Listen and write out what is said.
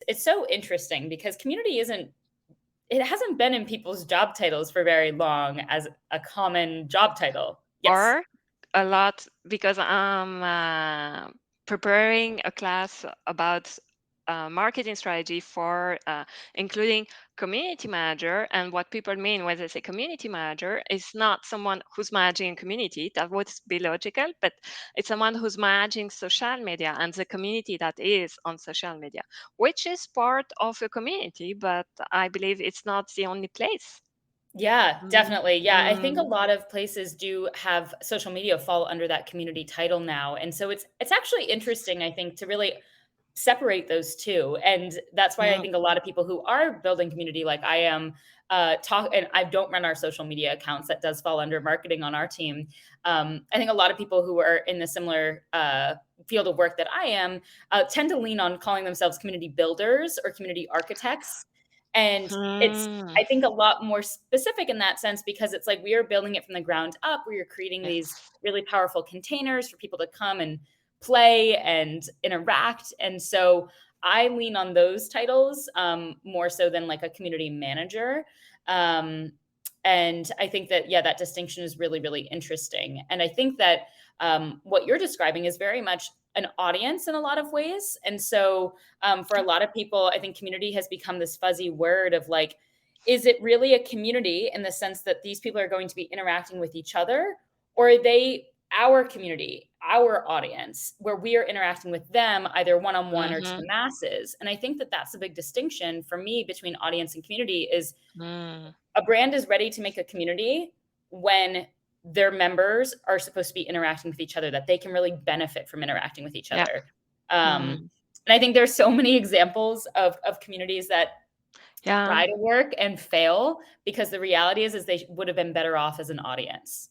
it's so interesting because community isn't it hasn't been in people's job titles for very long as a common job title. Yes. Or a lot because I'm preparing a class about marketing strategy for including community manager. And what people mean when they say community manager is not someone who's managing a community, that would be logical, but it's someone who's managing social media and the community that is on social media, which is part of a community, but I believe it's not the only place. Yeah, Mm, definitely. Yeah, I think a mm, lot of places do have social media fall under that community title now, and so it's actually interesting, I think, to really separate those 2, and that's why I mm, think a lot of people who are building community like I am, talk and I don't run our social media accounts, that does fall under marketing on our team. I think a lot of people who are in the similar, field of work that I am, tend to lean on calling themselves community builders or community architects, and it's mm. I think a lot more specific in that sense because it's like we are building it from the ground up, where you're creating these Yes. really powerful containers for people to come and play and interact. And so I lean on those titles more so than like a community manager. Um, and I think that, yeah, that distinction is really, really interesting. And I think that what you're describing is very much an audience in a lot of ways. And so for a lot of people, I think community has become this fuzzy word of like, is it really a community in the sense that these people are going to be interacting with each other? Or are they our community, our audience, where we are interacting with them either one on one or to Mhm. the masses? And I think that that's a big distinction for me between audience and community is Mm. a brand is ready to make a community when their members are supposed to be interacting with each other, that they can really benefit from interacting with each Yeah. other. Mm. And I think there's so many examples of communities that Yeah. try to work and fail because the reality is they would have been better off as an audience.